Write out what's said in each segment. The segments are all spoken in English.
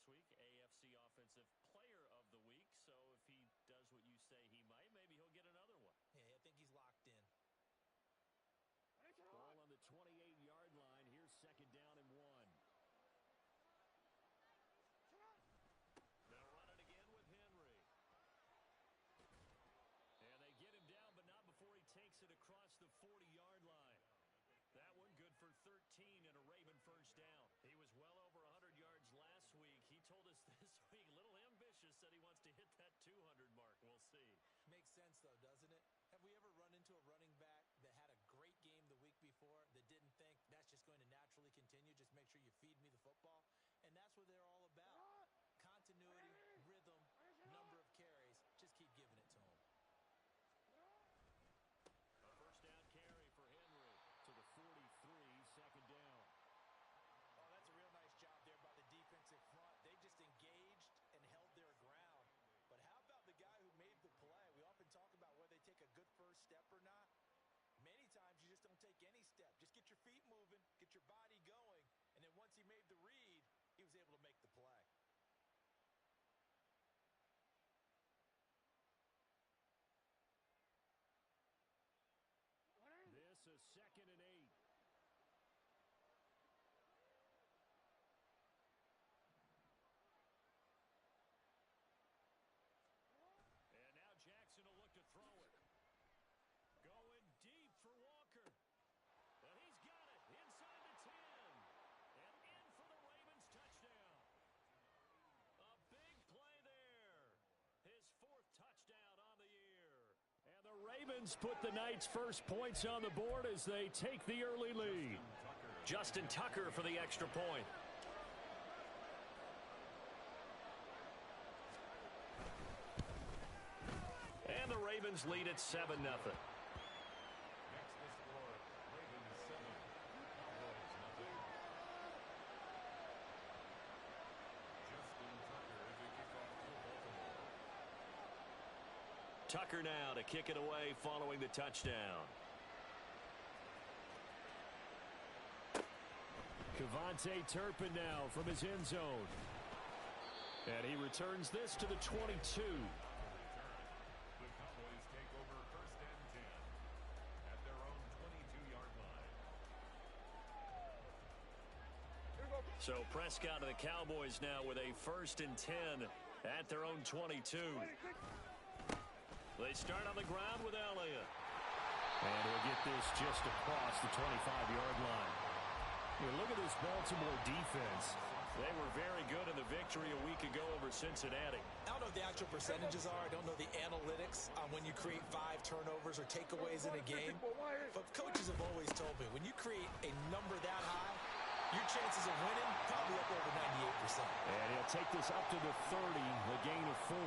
last week, AFC Offensive Player of the Week. So if he does what you say he might, maybe he'll get another one. Yeah, I think he's locked in. Ball on the 28-yard line. Here's second down and 1. They'll run it again with Henry. And they get him down, but not before he takes it across the 40-yard line. That one good for 13 and a Raven first down. He was well over 100 yards last week. He told us this week, a little ambitious, said he wants to hit that 200 mark. We'll see. Makes sense, though, doesn't it? Have we ever run into a running back that had a great game the week before that didn't think that's just going to naturally continue? Just make sure you feed me the football. And that's what they're all about. Continuity, rhythm, number of carries. Just keep giving it to them. A first down carry for Henry. To the 43, second down. Oh, that's a real nice job there by the defensive front. They just engaged and held their ground. But how about the guy who made the play? We often talk about whether they take a good first step or not. Many times you just don't take any step. Just get your feet moving, get your body going, and then once he made the read, he was able to make the play. This is 2nd and 8. And now Jackson will look to throw it. Going deep for Walker. And he's got it inside the 10. And in for the Ravens touchdown. A big play there. His 4th touchdown on the year. And the Ravens put the Knights' first points on the board as they take the early lead. Justin Tucker for the extra point. And the Ravens lead at 7-0. Next to score, Ravens 7, Cowboys 0. Justin Tucker is a kickoff for Baltimore. Tucker now to kick it away following the touchdown. Kevontae Turpin now from his end zone. And he returns this to the 22. The Cowboys take over 1st and 10 at their own 22-yard line. So Prescott of the Cowboys now with a 1st and 10 at their own 22. They start on the ground with Elliott. And he'll get this just across the 25-yard line. Here, look at this Baltimore defense. They were very good in the victory a week ago over Cincinnati. I don't know what the actual percentages are. I don't know the analytics on when you create 5 turnovers or takeaways in a game. But coaches have always told me, when you create a number that high, your chances of winning probably up over 98%. And he'll take this up to the 30, the gain of 4.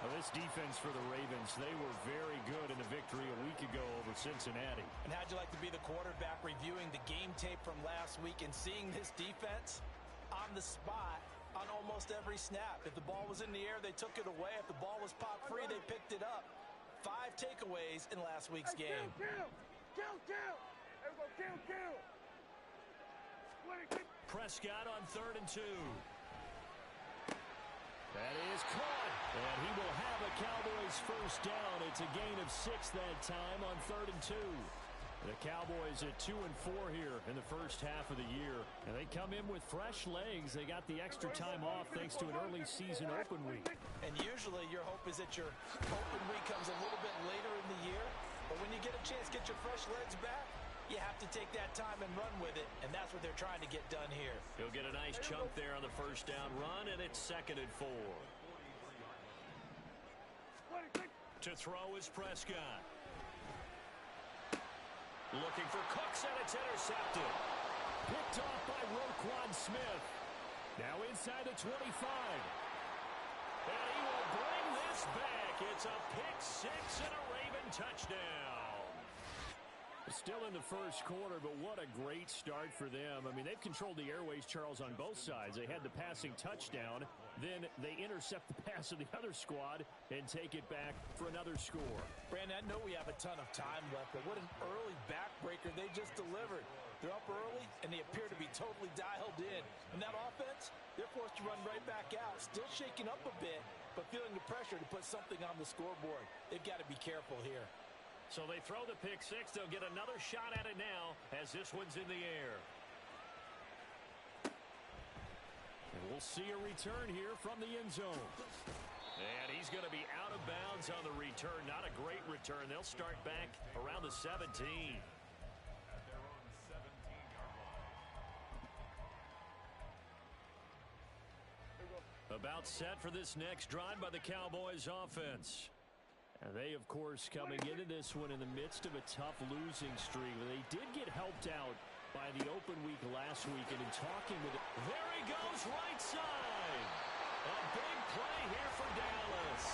Well, this defense for the Ravens, they were very good in the victory a week ago over Cincinnati. And how'd you like to be the quarterback reviewing the game tape from last week and seeing this defense on the spot on almost every snap? If the ball was in the air, they took it away. If the ball was pop free, they picked it up. 5 takeaways in last week's game. Prescott on 3rd and 2. That is caught, and he will have a Cowboys first down. It's a gain of 6 that time on 3rd and 2. The Cowboys at 2 and 4 here in the first half of the year, and they come in with fresh legs. They got the extra time off thanks to an early season open week. And usually your hope is that your open week comes a little bit later in the year, but when you get a chance to get your fresh legs back, you have to take that time and run with it, and that's what they're trying to get done here. He'll get a nice chunk there on the first down run, and it's 2nd and 4. To throw is Prescott. Looking for Cooks, and it's intercepted. Picked off by Roquan Smith. Now inside the 25. And he will bring this back. It's a pick 6 and a Raven touchdown. Still in the first quarter, but what a great start for them. I mean, they've controlled the airways, Charles, on both sides. They had the passing touchdown. Then they intercept the pass of the other squad and take it back for another score. Brandon, I know we have a ton of time left, but what an early backbreaker they just delivered. They're up early, and they appear to be totally dialed in. And that offense, they're forced to run right back out, still shaking up a bit, but feeling the pressure to put something on the scoreboard. They've got to be careful here. So they throw the pick six. They'll get another shot at it now as this one's in the air. And we'll see a return here from the end zone. And he's going to be out of bounds on the return. Not a great return. They'll start back around the 17. At their own 17-yard line. About set for this next drive by the Cowboys offense. And they, of course, coming into this one in the midst of a tough losing streak. They did get helped out by the open week last week, and in talking with it, there he goes, right side. A big play here for Dallas.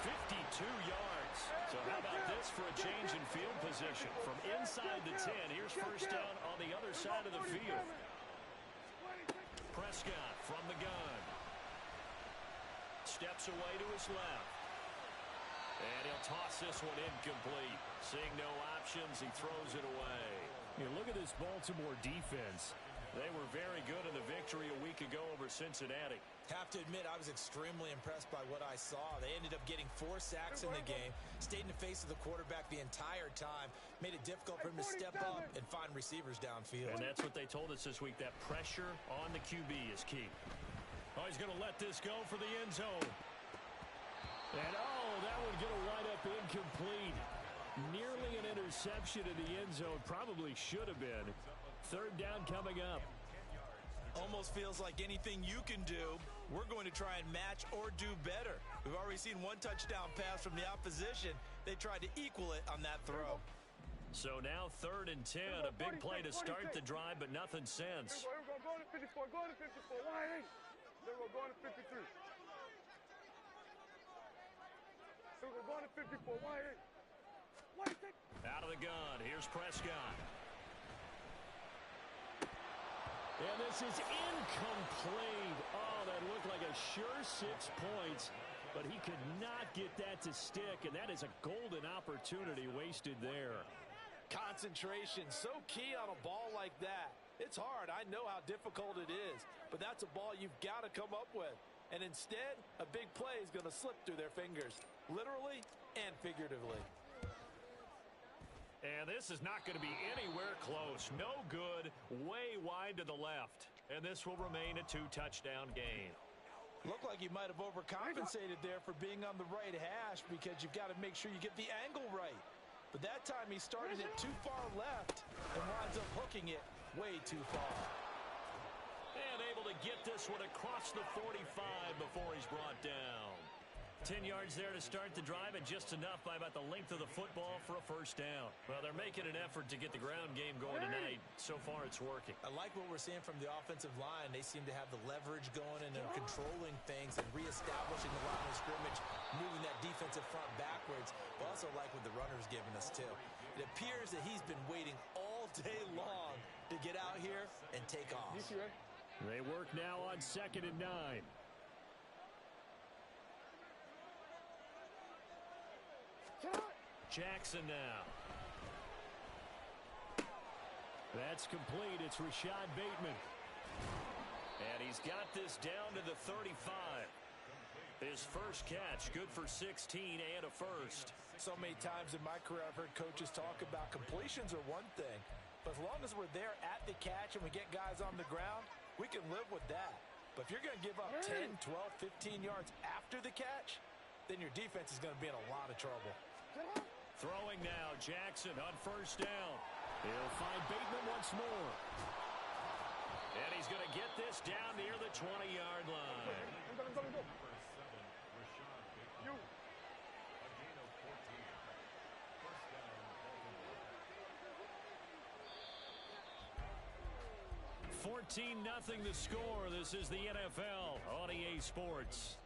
52 yards. So how about this for a change in field position? From inside the 10, here's first down on the other side of the field. Prescott from the gun. Steps away to his left. And he'll toss this one incomplete. Seeing no options, he throws it away. You look at this Baltimore defense. They were very good in the victory a week ago over Cincinnati. Have to admit, I was extremely impressed by what I saw. They ended up getting 4 sacks in the game, stayed in the face of the quarterback the entire time, made it difficult for him to step up and find receivers downfield. And that's what they told us this week, that pressure on the QB is key. Oh, he's going to let this go for the end zone. And, that would get a wide-up incomplete. Nearly an interception in the end zone. Probably should have been. Third down coming up. Almost feels like anything you can do, we're going to try and match or do better. We've already seen 1 touchdown pass from the opposition. They tried to equal it on that throw. So now 3rd and 10. A big play to start the drive, but nothing since. Here we go. Go to 54. Go to 54. Why ain't? Here we go. Go to 53. Here we go. Go to 54. Why ain't? Out of the gun. Here's Prescott. And this is incomplete. Oh, that looked like a sure 6 points, but he could not get that to stick, and that is a golden opportunity wasted there. Concentration, so key on a ball like that. It's hard. I know how difficult it is, but that's a ball you've got to come up with. And instead, a big play is going to slip through their fingers, literally and figuratively. And this is not going to be anywhere close. No good, way wide to the left. And this will remain a 2-touchdown game. Looked like you might have overcompensated there for being on the right hash because you've got to make sure you get the angle right. But that time he started it too far left and winds up hooking it way too far. And able to get this one across the 45 before he's brought down. 10 yards there to start the drive, and just enough by about the length of the football for a first down. Well, they're making an effort to get the ground game going tonight. So far, it's working. I like what we're seeing from the offensive line. They seem to have the leverage going, and they're controlling things and reestablishing the line of scrimmage, moving that defensive front backwards. But also like what the runner's giving us, too. It appears that he's been waiting all day long to get out here and take off. They work now on 2nd and 9. Jackson now. That's complete. It's Rashad Bateman. And he's got this down to the 35. His first catch, good for 16 and a first. So many times in my career I've heard coaches talk about completions are one thing, but as long as we're there at the catch and we get guys on the ground, we can live with that. But if you're going to give up 10, 12, 15 yards after the catch, then your defense is going to be in a lot of trouble. Throwing now, Jackson on first down. He'll find Bateman once more. And he's going to get this down near the 20-yard line. Number 7, Rashad Bateman. A gain of 14. First down, Baltimore. 14-0 the score. This is the NFL on EA Sports.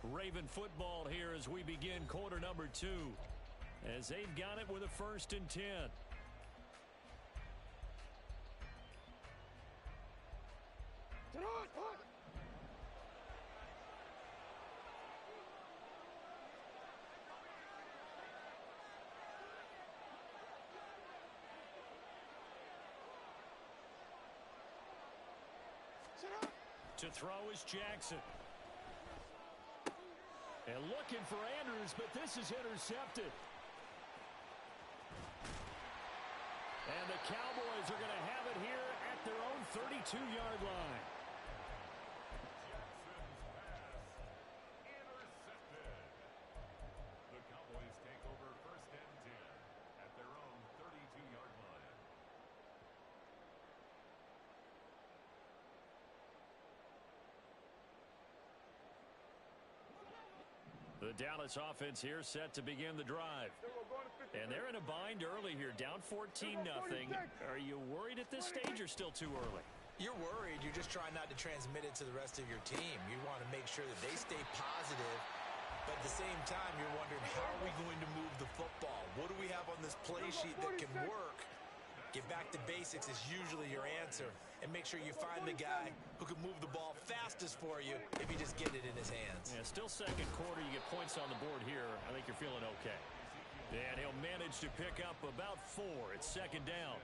Raven football here as we begin quarter number 2, as they've got it with a 1st and 10. To throw is Jackson. And looking for Andrews, but this is intercepted. And the Cowboys are going to have it here at their own 32-yard line. The Cowboys take over first and 10 at their own 32-yard line. The Dallas offense here set to begin the drive. And they're in a bind early here, down 14-0. Are you worried at this stage or still too early? You're worried. You're just trying not to transmit it to the rest of your team. You want to make sure that they stay positive. But at the same time, you're wondering, how are we going to move the football? What do we have on this play sheet that can work? Get back to basics is usually your answer. And make sure you find the guy who can move the ball fastest for you if you just get it in his hands. Yeah, still second quarter. You get points on the board here. I think you're feeling okay. And he'll manage to pick up about 4. It's second down.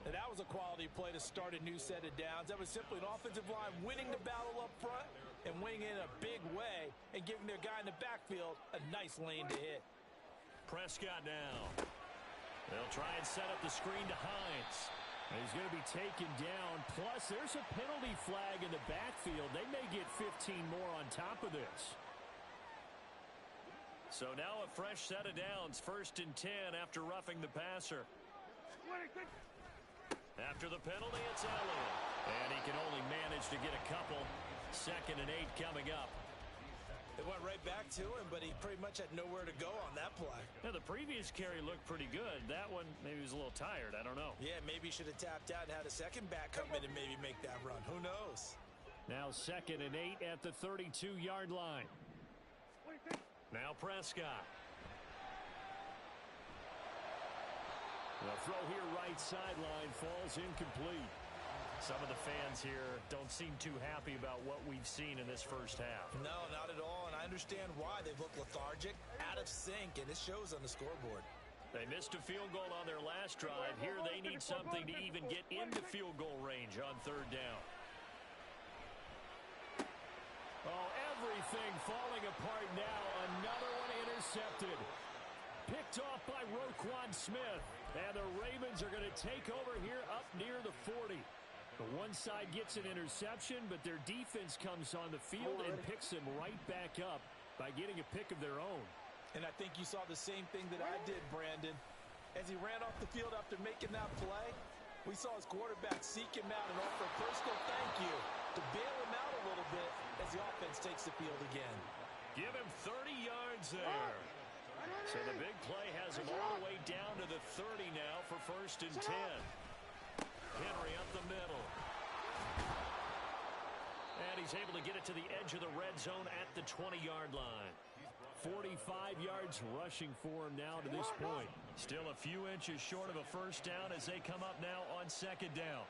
And that was a quality play to start a new set of downs. That was simply an offensive line winning the battle up front and winning in a big way and giving their guy in the backfield a nice lane to hit. Prescott now. They'll try and set up the screen to Hines. And he's going to be taken down. Plus, there's a penalty flag in the backfield. They may get 15 more on top of this. So now a fresh set of downs, first and 10 after roughing the passer. After the penalty, it's Elliott. And he can only manage to get a couple. Second and 8 coming up. They went right back to him, but he pretty much had nowhere to go on that play. Now, the previous carry looked pretty good. That one, maybe he was a little tired. I don't know. Yeah, maybe he should have tapped out and had a second back come in and maybe make that run. Who knows? Now second and 8 at the 32-yard line. Now Prescott. The throw here right sideline falls incomplete. Some of the fans here don't seem too happy about what we've seen in this first half. No, not at all, and I understand why. They've looked lethargic, out of sync, and it shows on the scoreboard. They missed a field goal on their last drive. Here they need something to even get into field goal range on third down. Oh, everything falling apart now. Another one intercepted. Picked off by Roquan Smith. And the Ravens are going to take over here up near the 40. The one side gets an interception, but their defense comes on the field and picks them right back up by getting a pick of their own. And I think you saw the same thing that I did, Brandon. As he ran off the field after making that play, we saw his quarterback seek him out and offer a personal thank you to bail him out a little bit as the offense takes the field again. Give him 30 yards there. So the big play has him all the way down to the 30 now for first and 10. Henry up the middle. And he's able to get it to the edge of the red zone at the 20-yard line. 45 yards rushing for him now to this point. Still a few inches short of a first down as they come up now on second down.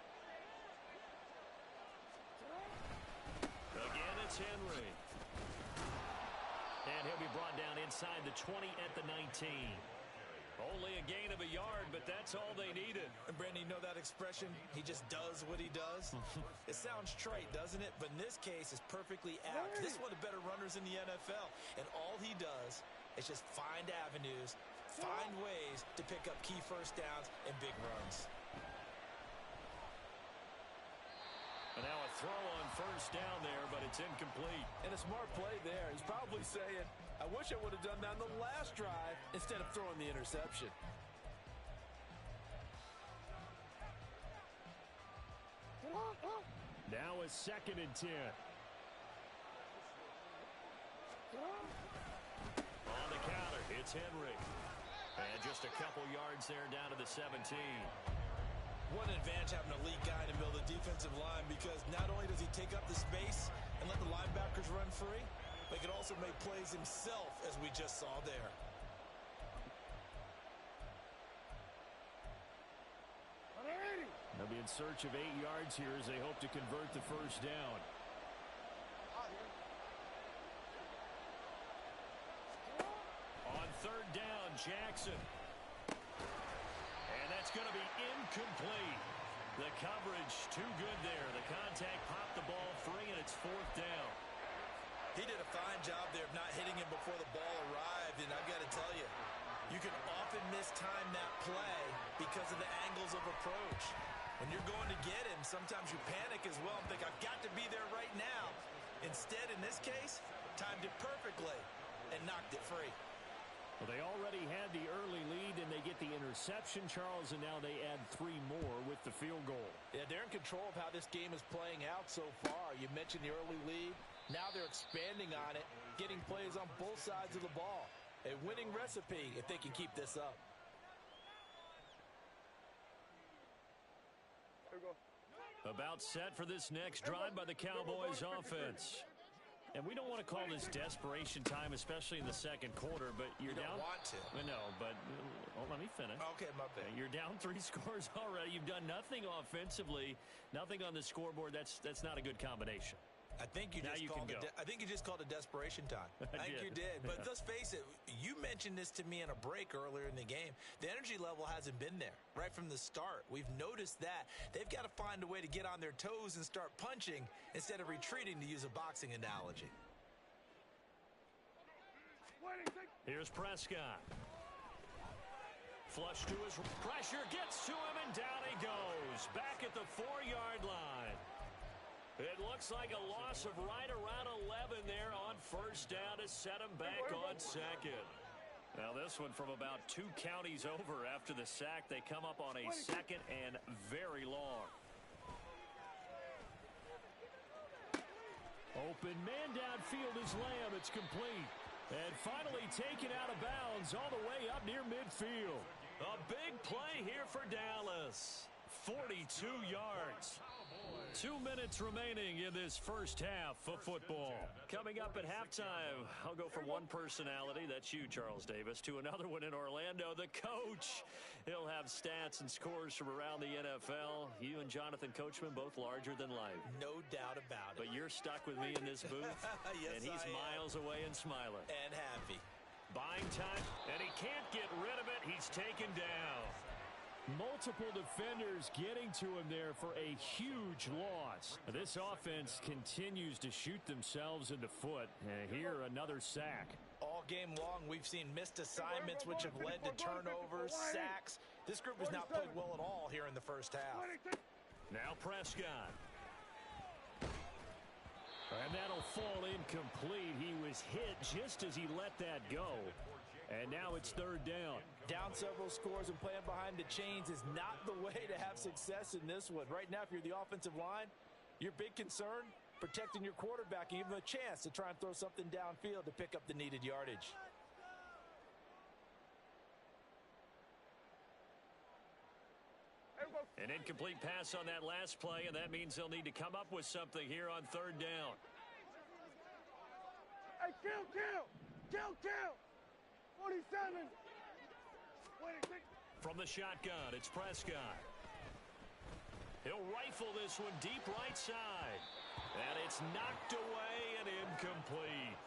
Again, it's Henry. And he'll be brought down inside the 20 at the 19. Only a gain of a yard, but that's all they needed. And Brandon, you know that expression? He just does what he does? It sounds trite, doesn't it? But in this case, it's perfectly apt. This is one of the better runners in the NFL. And all he does is just find avenues, find ways to pick up key first downs and big runs. And now a throw on first down there, but it's incomplete. And a smart play there. He's probably saying, I wish I would have done that on the last drive instead of throwing the interception. Now a second and 10. On the counter, it's Henry. And just a couple yards there down to the 17. What an advantage having a elite guy in the middle of the defensive line, because not only does he take up the space and let the linebackers run free, but he can also make plays himself, as we just saw there. They'll be in search of 8 yards here as they hope to convert the first down. On third down, Jackson. And that's going to be incomplete. The coverage too good there. The contact popped the ball free, and it's fourth down. He did a fine job there of not hitting him before the ball arrived, and I've got to tell you, you can often mistime that play because of the angles of approach. When you're going to get him, sometimes you panic as well and think, I've got to be there right now. Instead, in this case, timed it perfectly and knocked it free. Well, they already had the early lead, and they get the interception, Charles, and now they add 3 more with the field goal. Yeah, they're in control of how this game is playing out so far. You mentioned the early lead. Now they're expanding on it, getting plays on both sides of the ball. A winning recipe if they can keep this up. About set for this next drive by the Cowboys offense. And we don't want to call this desperation time, especially in the second quarter, but you're down. You don't want to. No, but let me finish. Okay, my bad. You're down 3 scores already. You've done nothing offensively, nothing on the scoreboard. That's not a good combination. I think you just called it desperation time. I think you did. But let's face it, you mentioned this to me in a break earlier in the game. The energy level hasn't been there right from the start. We've noticed that. They've got to find a way to get on their toes and start punching instead of retreating, to use a boxing analogy. Here's Prescott. Flush to his pressure, gets to him, and down he goes. Back at the 4-yard line. It looks like a loss of right around 11 there on first down to set him back on second. Now this one from about 2 counties over after the sack. They come up on a second and very long. Open man downfield is Lamb. It's complete. And finally taken out of bounds all the way up near midfield. A big play here for Dallas. 42 yards. 2 minutes remaining in this first half of football. Coming up at halftime, I'll go from one personality, that's you, Charles Davis, to another one in Orlando, the coach. He'll have stats and scores from around the NFL. You and Jonathan Coachman, both larger than life. No doubt about it. But you're stuck with me in this booth, yes, and he's miles away and smiling. And happy. Buying time, and he can't get rid of it. He's taken down. Multiple defenders getting to him there for a huge loss. This offense continues to shoot themselves in the foot. And here, another sack. All game long, we've seen missed assignments, which have led to turnovers, sacks. This group has not played well at all here in the first half. Now Prescott. And that'll fall incomplete. He was hit just as he let that go. And now it's third down. Down several scores and playing behind the chains is not the way to have success in this one. Right now, if you're the offensive line, your big concern, protecting your quarterback and give him a chance to try and throw something downfield to pick up the needed yardage. An incomplete pass on that last play, and that means they'll need to come up with something here on third down. Hey, kill! 47. From the shotgun, it's Prescott. He'll rifle this one deep right side. And it's knocked away and incomplete.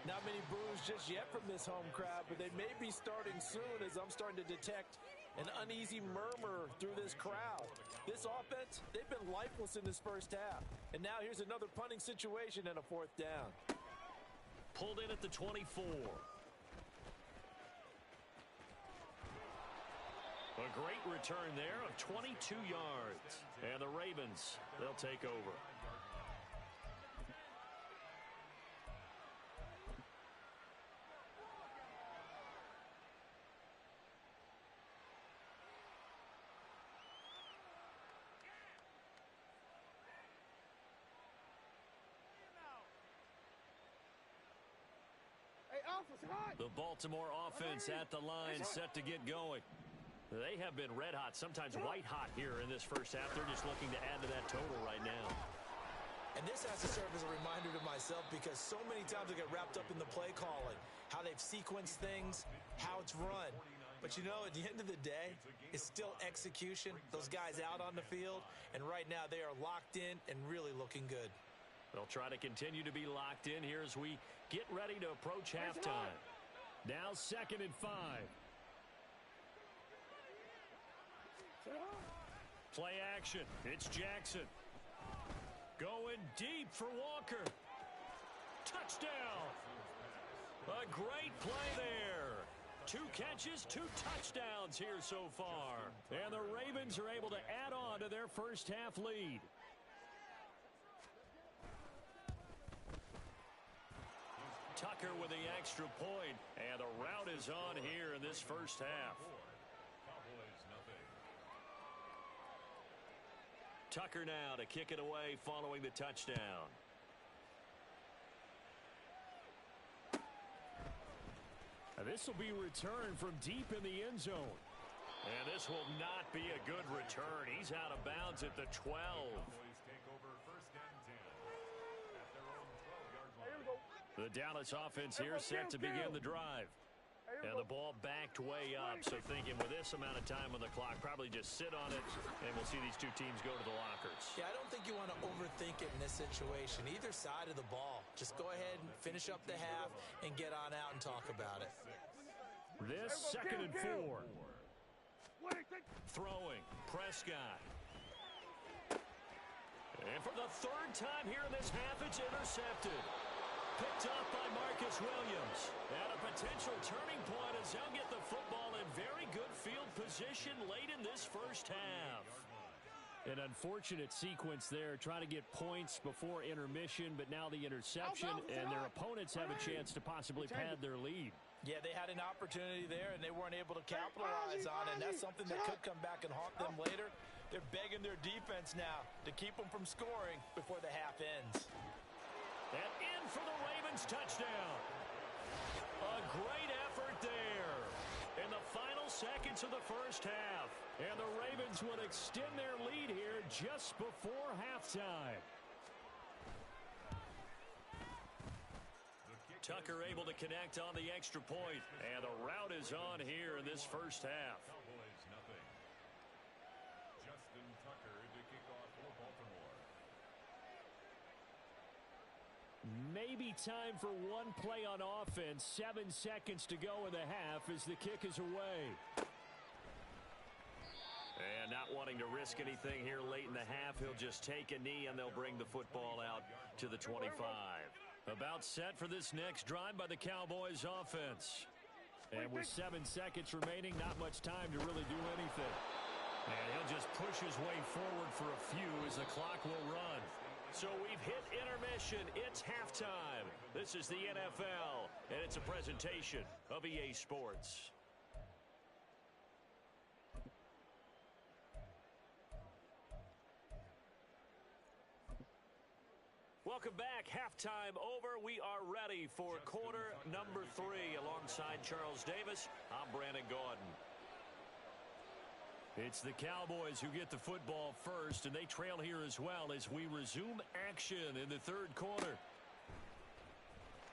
Not many boos just yet from this home crowd, but they may be starting soon as I'm starting to detect an uneasy murmur through this crowd. This offense, they've been lifeless in this first half. And now here's another punting situation and a fourth down. Pulled in at the 24. A great return there of 22 yards. And the Ravens, they'll take over. The Baltimore offense at the line, set to get going. They have been red hot, sometimes white hot here in this first half. They're just looking to add to that total right now. And this has to serve as a reminder to myself because so many times I get wrapped up in the play calling, how they've sequenced things, how it's run. But you know, at the end of the day, it's still execution. Those guys out on the field, and right now they are locked in and really looking good. They'll try to continue to be locked in here as we get ready to approach halftime. Now 2nd and 5. Play action. It's Jackson. Going deep for Walker. Touchdown. A great play there. 2 catches, 2 touchdowns here so far. And the Ravens are able to add on to their first half lead. Tucker with the extra point, and the route is on here in this first half. Tucker now to kick it away following the touchdown. This will be returned from deep in the end zone. And this will not be a good return. He's out of bounds at the 12. The Dallas offense here set to begin the drive. And the ball backed way up. So thinking with this amount of time on the clock, probably just sit on it, and we'll see these two teams go to the lockers. Yeah, I don't think you want to overthink it in this situation. Either side of the ball. Just go ahead and finish up the half and get on out and talk about it. This 2nd and 4. Throwing. Prescott. And for the 3rd time here in this half, it's intercepted. Picked up by Marcus Williams. And a potential turning point as they'll get the football in very good field position late in this first half. An unfortunate sequence there, trying to get points before intermission, but now the interception, and their opponents have a chance to possibly pad their lead. Yeah, they had an opportunity there, and they weren't able to capitalize on it, and that's something that could come back and haunt them later. They're begging their defense now to keep them from scoring before the half ends. And in for the Ravens touchdown. A great effort there in the final seconds of the first half. And the Ravens would extend their lead here just before halftime. Tucker able to connect on the extra point. And the route is on here in this first half. Justin Tucker to kick off for Baltimore. Maybe time for one play on offense. 7 seconds to go in the half as the kick is away. And not wanting to risk anything here late in the half, he'll just take a knee and they'll bring the football out to the 25. About set for this next drive by the Cowboys offense. And with 7 seconds remaining, not much time to really do anything. And he'll just push his way forward for a few as the clock will run. So we've hit intermission. It's halftime. This is the NFL, and it's a presentation of EA Sports. Welcome back. Halftime over. We are ready for quarter number 3. Alongside Charles Davis, I'm Brandon Gaudin. It's the Cowboys who get the football first, and they trail here as well as we resume action in the 3rd quarter.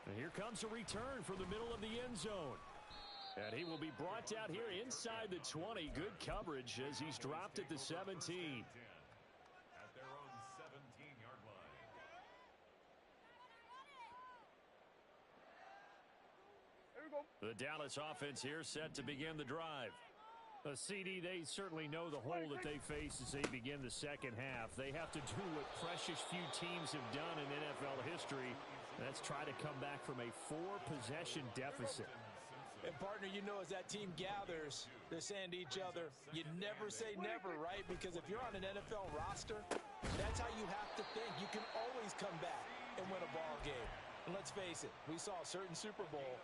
And here comes a return from the middle of the end zone. And he will be brought down here inside the 20. Good coverage as he's dropped at the 17. At their own 17-yard line. Here we go. The Dallas offense here set to begin the drive. A CD, they certainly know the hole that they face as they begin the second half. They have to do what precious few teams have done in NFL history. That's try to come back from a 4-possession deficit. And, partner, you know as that team gathers, they're saying to each other, you never say never, right? Because if you're on an NFL roster, that's how you have to think. You can always come back and win a ball game. And let's face it, we saw a certain Super Bowl,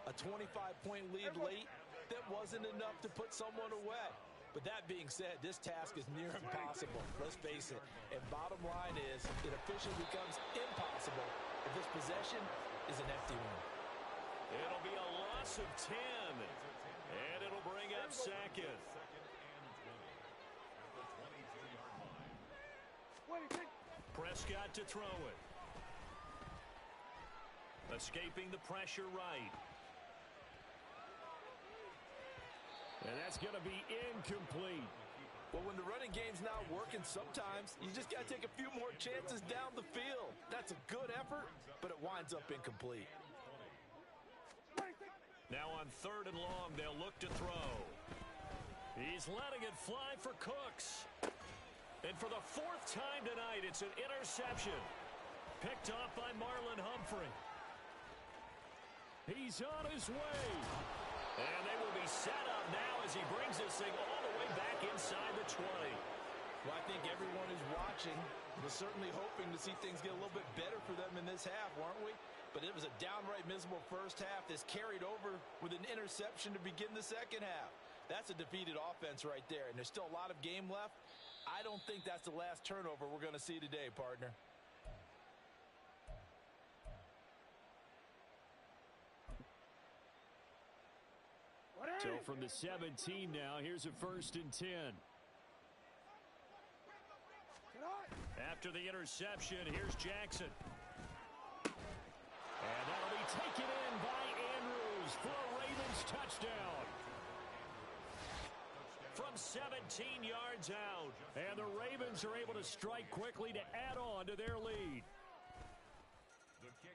a 25-point lead late, that wasn't enough to put someone away. But that being said, this task is near impossible. Let's face it. And bottom line is, it officially becomes impossible if this possession is an empty one. It'll be a loss of 10. And it'll bring up second. Prescott to throw it. Escaping the pressure right. And that's going to be incomplete. Well, when the running game's not working, sometimes you just got to take a few more chances down the field. That's a good effort, but it winds up incomplete. Now on 3rd and long, they'll look to throw. He's letting it fly for Cooks. And for the fourth time tonight, it's an interception. Picked off by Marlon Humphrey. He's on his way. And they will be set up now as he brings this thing all the way back inside the 20. Well, I think everyone is watching. We're certainly hoping to see things get a little bit better for them in this half, weren't we? But it was a downright miserable first half. This carried over with an interception to begin the second half. That's a defeated offense right there, and there's still a lot of game left. I don't think that's the last turnover we're going to see today, partner. So from the 17 now, here's a 1st and 10. After the interception, here's Jackson. And that'll be taken in by Andrews for a Ravens touchdown. From 17 yards out. And the Ravens are able to strike quickly to add on to their lead.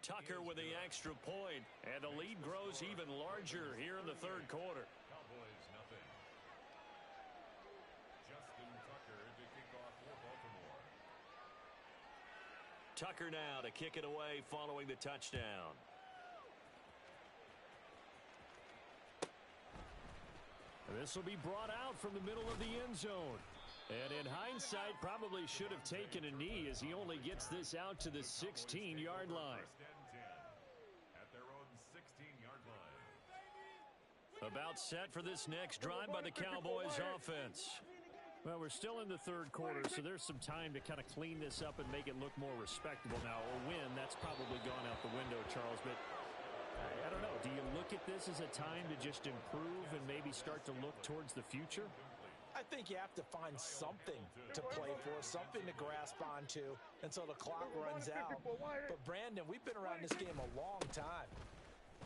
Tucker with the extra point, and the lead grows even larger here in the third quarter. Cowboys nothing. Justin Tucker to kick off for Baltimore. Tucker now to kick it away following the touchdown. This will be brought out from the middle of the end zone. And in hindsight, probably should have taken a knee as he only gets this out to the 16-yard line. At their own 16-yard line. About set for this next drive by the Cowboys offense. Well, we're still in the third quarter, so there's some time to kind of clean this up and make it look more respectable now. A win, that's probably gone out the window, Charles, but I don't know. Do you look at this as a time to just improve and maybe start to look towards the future? I think you have to find something to play for, something to grasp onto until the clock runs out. But, Brandon, we've been around this game a long time.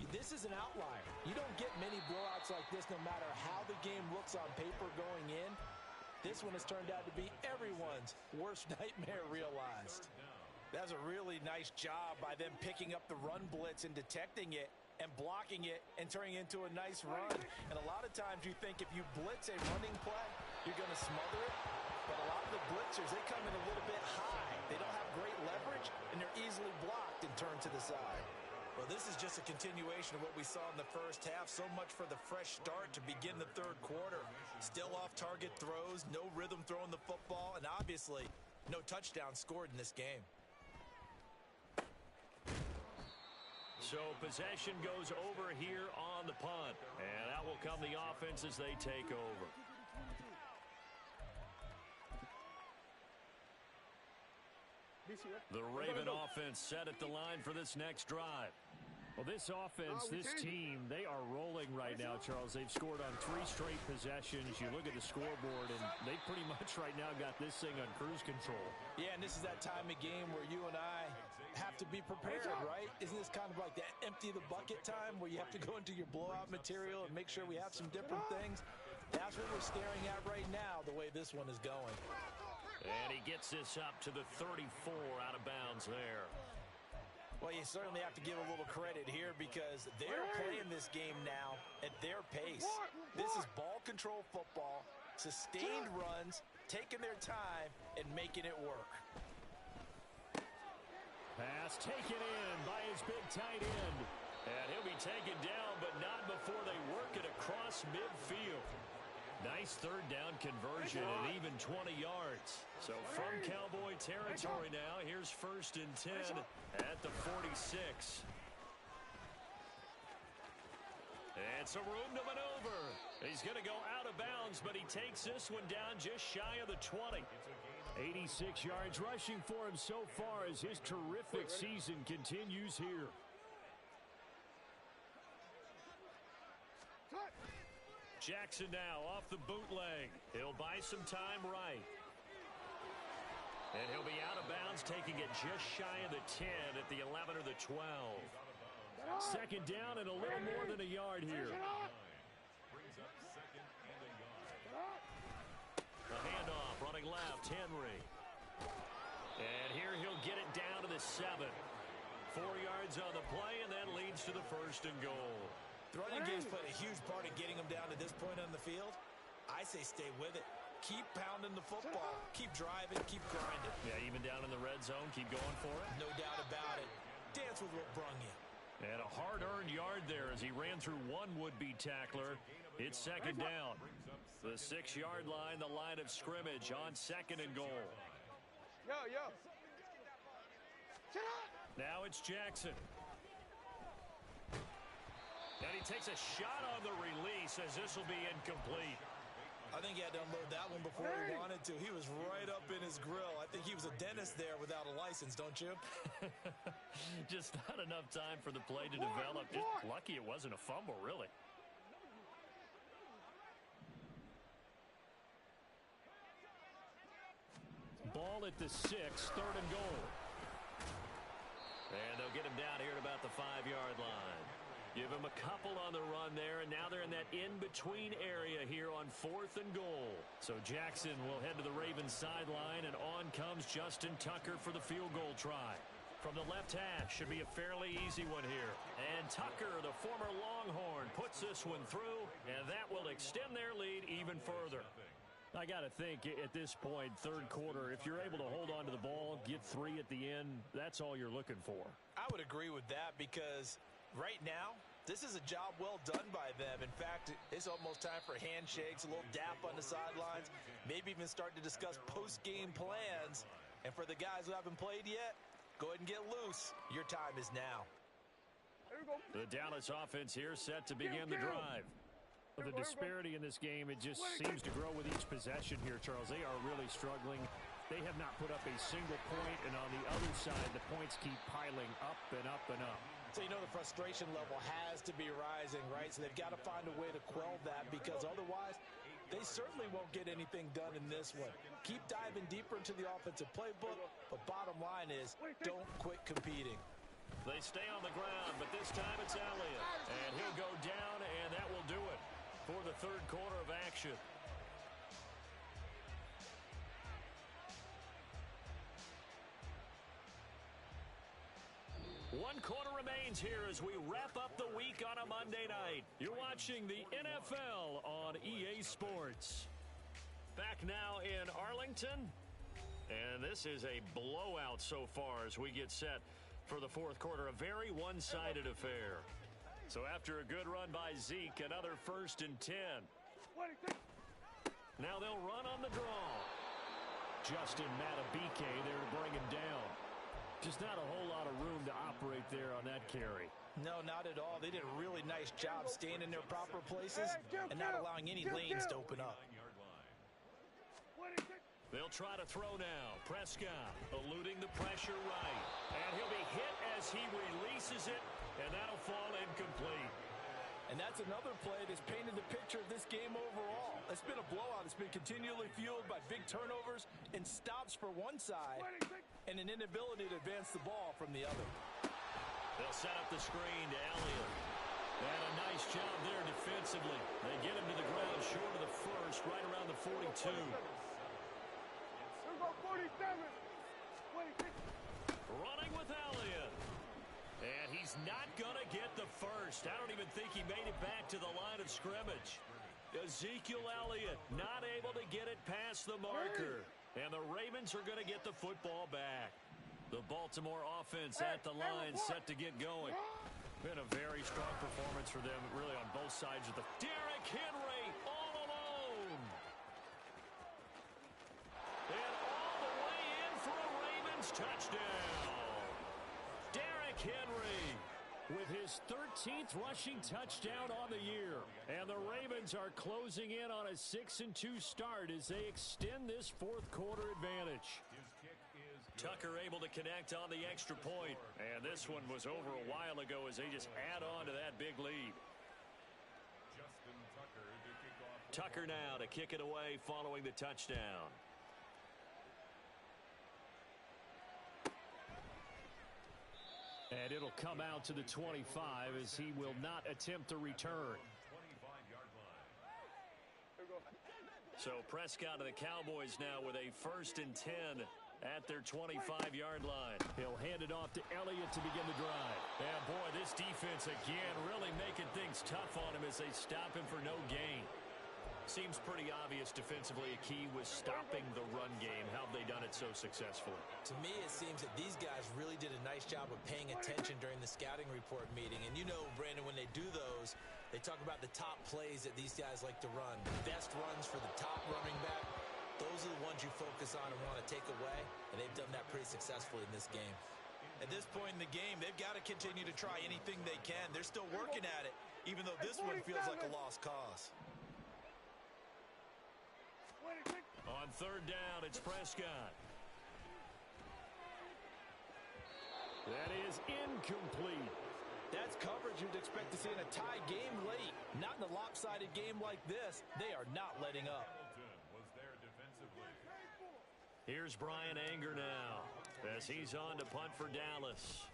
This is an outlier. You don't get many blowouts like this no matter how the game looks on paper going in. This one has turned out to be everyone's worst nightmare realized. That's a really nice job by them picking up the run blitz and detecting it and blocking it and turning it into a nice run. And a lot of times you think if you blitz a running play, you're going to smother it. But a lot of the blitzers, they come in a little bit high. They don't have great leverage, and they're easily blocked and turned to the side. Well, this is just a continuation of what we saw in the first half. So much for the fresh start to begin the third quarter. Still off-target throws, no rhythm throwing the football, and obviously no touchdown scored in this game. So possession goes over here on the punt. And out will come the offense as they take over. The Raven offense set at the line for this next drive. Well, this offense, this team, they are rolling right now, Charles. They've scored on 3 straight possessions. You look at the scoreboard, and they pretty much right now got this thing on cruise control. Yeah, and this is that time of game where you and I have to be prepared, right? Isn't this kind of like that empty the bucket time where you have to go into your blowout material and make sure we have some different things? That's what we're staring at right now, the way this one is going. And he gets this up to the 34 out of bounds there. Well, you certainly have to give a little credit here because they're playing this game now at their pace. This is ball control football, sustained runs, taking their time, and making it work. Pass taken in by his big tight end. And he'll be taken down, but not before they work it across midfield. Nice third down conversion at even 20 yards. So from Cowboy territory now, here's 1st and 10 at the 46. And some room to maneuver. He's going to go out of bounds, but he takes this one down just shy of the 20. 86 yards rushing for him so far as his terrific season continues here. Jackson now off the bootleg. He'll buy some time right. And he'll be out of bounds, taking it just shy of the 10 at the 11 or the 12. Second down and a little more than a yard here. Brings up 2nd and a yard. The handoff running left, Henry. And here he'll get it down to the 7. 4 yards on the play and then leads to the 1st and goal. The running game's played a huge part in getting them down to this point on the field. I say stay with it. Keep pounding the football. Keep driving. Keep grinding. Yeah, even down in the red zone, keep going for it. No doubt about it. Dance with what brung you. And a hard-earned yard there as he ran through one would-be tackler. It's second down. The 6-yard line, the line of scrimmage on 2nd and goal. Yo. Now it's Jackson. And he takes a shot on the release as this will be incomplete. I think he had to unload that one before he wanted to. He was right up in his grill. I think he was a dentist there without a license, don't you? Just not enough time for the play to develop. Just lucky it wasn't a fumble, really. Ball at the 6, 3rd and goal. And they'll get him down here at about the 5-yard line. Give him a couple on the run there, and now they're in that in-between area here on 4th and goal. So Jackson will head to the Ravens sideline, and on comes Justin Tucker for the field goal try. From the left hash, should be a fairly easy one here. And Tucker, the former Longhorn, puts this one through, and that will extend their lead even further. I got to think at this point, 3rd quarter, if you're able to hold on to the ball, get 3 at the end, that's all you're looking for. I would agree with that because right now, this is a job well done by them. In fact, it's almost time for handshakes, a little dap on the sidelines, maybe even start to discuss post-game plans. And for the guys who haven't played yet, go ahead and get loose. Your time is now. The Dallas offense here set to begin the drive. The disparity in this game, it just seems to grow with each possession here, Charles. They are really struggling. They have not put up a single point, and on the other side, the points keep piling up and up and up. So you know the frustration level has to be rising, right? So they've got to find a way to quell that because otherwise they certainly won't get anything done in this one. Keep diving deeper into the offensive playbook, but bottom line is don't quit competing. They stay on the ground, but this time it's Elliott. And he'll go down, and that will do it for the 3rd quarter of action. One quarter remains here as we wrap up the week on a Monday night. You're watching the NFL on EA Sports. Back now in Arlington. And this is a blowout so far as we get set for the 4th quarter. A very one-sided affair. So after a good run by Zeke, another 1st and 10. Now they'll run on the draw. Justin Matabike there to bring him down. Just not a whole lot of room to operate there on that carry. No, not at all. They did a really nice job staying in their proper places and not allowing any lanes to open up. They'll try to throw now. Prescott eluding the pressure right. And he'll be hit as he releases it, and that'll fall incomplete. And that's another play that's painted the picture of this game overall. It's been a blowout. It's been continually fueled by big turnovers and stops for one side and an inability to advance the ball from the other. They'll set up the screen to Elliott. And a nice job there defensively. They get him to the ground short of the 1st, right around the 42. Running with Elliott. And he's not going to get the 1st. I don't even think he made it back to the line of scrimmage. Ezekiel Elliott not able to get it past the marker. And the Ravens are going to get the football back. The Baltimore offense at the line set to get going. Been a very strong performance for them, really, on both sides of the... Derrick Henry all alone. And all the way in for a Ravens touchdown. Derrick Henry with his 13th rushing touchdown on the year. And the Ravens are closing in on a 6-2 start as they extend this 4th quarter advantage. Tucker able to connect on the extra point. And this one was over a while ago as they just add on to that big lead. Tucker now to kick it away following the touchdown. And it'll come out to the 25 as he will not attempt to return. So Prescott of the Cowboys now with a 1st and 10 at their 25-yard line. He'll hand it off to Elliott to begin the drive. And boy, this defense again really making things tough on him as they stop him for no gain. Seems pretty obvious defensively a key was stopping the run game. How have they done it so successfully? To me, it seems that these guys really did a nice job of paying attention during the scouting report meeting. And you know, Brandon, when they do those, they talk about the top plays that these guys like to run. The best runs for the top running back. Those are the ones you focus on and want to take away. And they've done that pretty successfully in this game. At this point in the game, they've got to continue to try anything they can. They're still working at it, even though this one feels like a lost cause. On third down, it's Prescott. That is incomplete. That's coverage you'd expect to see in a tie game late. Not in a lopsided game like this. They are not letting up. Was there defensively. Here's Brian Anger now as he's on to punt for Dallas.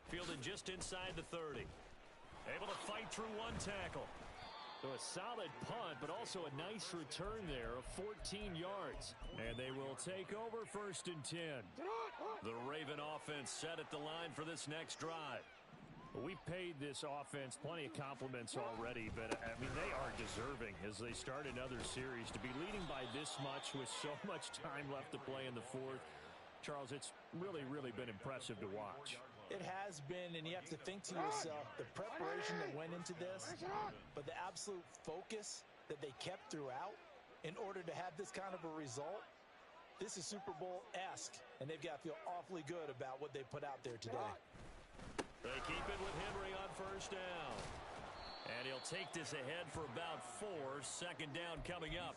Fielded just inside the 30. Able to fight through one tackle. So a solid punt, but also a nice return there of 14 yards. And they will take over 1st and 10. The Raven offense set at the line for this next drive. We've paid this offense plenty of compliments already, but, I mean, they are deserving as they start another series. To be leading by this much with so much time left to play in the 4th, Charles, it's really, really been impressive to watch. It has been, and you have to think to yourself, the preparation that went into this, but the absolute focus that they kept throughout in order to have this kind of a result, this is Super Bowl-esque, and they've got to feel awfully good about what they put out there today. They keep it with Henry on 1st down. And he'll take this ahead for about 4. 2nd down coming up.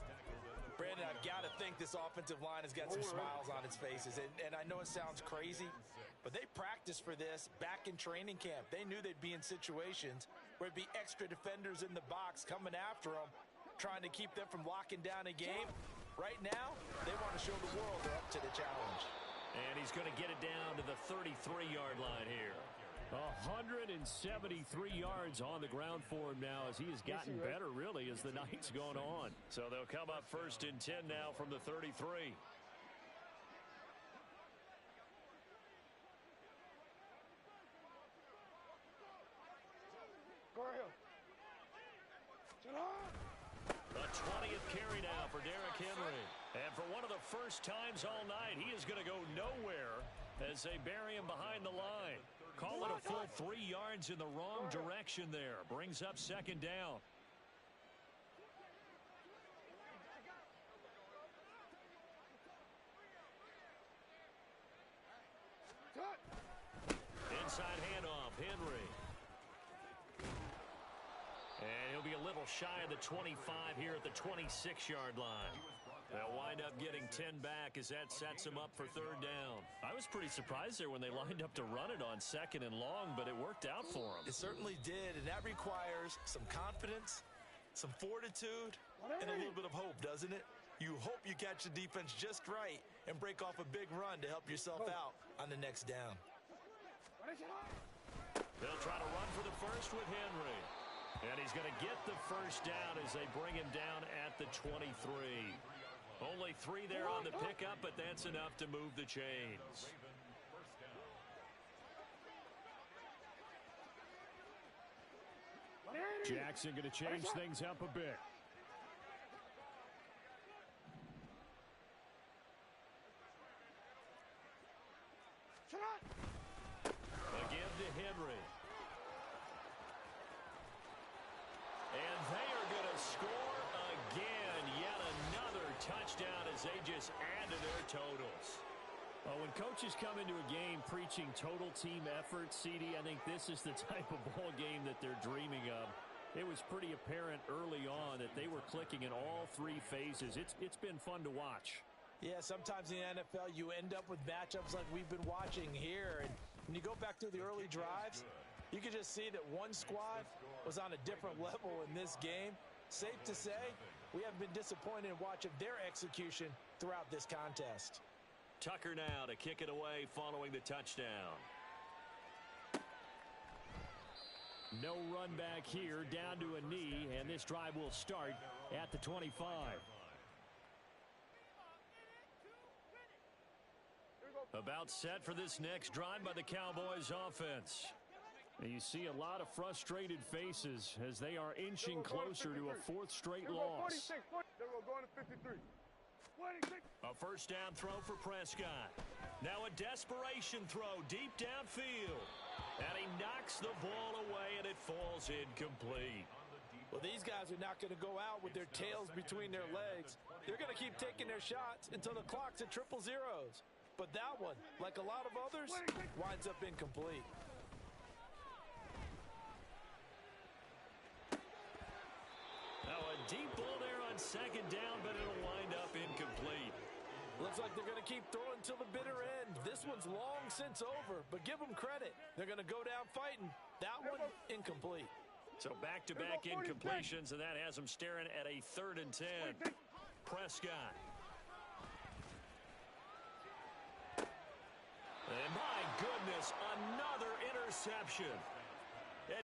Brandon, I've got to think this offensive line has got some smiles on its faces. And I know it sounds crazy, but they practiced for this back in training camp. They knew they'd be in situations where it'd be extra defenders in the box coming after them, trying to keep them from locking down a game. Right now, they want to show the world they're up to the challenge. And he's going to get it down to the 33-yard line here. 173 yards on the ground for him now as he has gotten better, really, as the night's gone on. So they'll come up 1st and 10 now from the 33. The 20th carry now for Derrick Henry. And for one of the first times all night, he is going to go nowhere as they bury him behind the line. Call it a full 3 yards in the wrong direction there. Brings up 2nd down. Inside handoff, Henry. And he'll be a little shy of the 25 here at the 26-yard line. They'll wind up getting 10 back as that sets them up for 3rd down. I was pretty surprised there when they lined up to run it on 2nd and long, but it worked out for them. It certainly did, and that requires some confidence, some fortitude, and a little bit of hope, doesn't it? You hope you catch the defense just right and break off a big run to help yourself out on the next down. They'll try to run for the first with Henry. And he's going to get the 1st down as they bring him down at the 23. Only 3 there on the pickup, but that's enough to move the chains. Jackson going to change things up a bit. Again to Henry. And they are going to score again. Yet another touchdown as they just add to their totals. Well, when coaches come into a game preaching total team effort, CD, I think this is the type of ball game that they're dreaming of. It was pretty apparent early on that they were clicking in all 3 phases. It's been fun to watch. Yeah, sometimes in the NFL you end up with matchups like we've been watching here. And when you go back to the early drives, you can just see that one squad was on a different level in this game. Safe to say, we haven't been disappointed in watching their execution throughout this contest. Tucker now to kick it away following the touchdown. No run back here, down to a knee, and this drive will start at the 25. About set for this next drive by the Cowboys offense. And you see a lot of frustrated faces as they are inching closer to a fourth straight loss. They're going to 53. A first down throw for Prescott. Now a desperation throw deep downfield. And he knocks the ball away, and it falls incomplete. Well, these guys are not going to go out with their tails between their legs. They're going to keep taking their shots until the clock's at 000. But that one, like a lot of others, winds up incomplete. Now a deep ball there on second down, but it'll wind up incomplete. Looks like they're going to keep throwing till the bitter end. This one's long since over, but give them credit. They're going to go down fighting. That one, incomplete. So back-to-back incompletions, and that has them staring at a 3rd and 10. Prescott. And my goodness, another interception.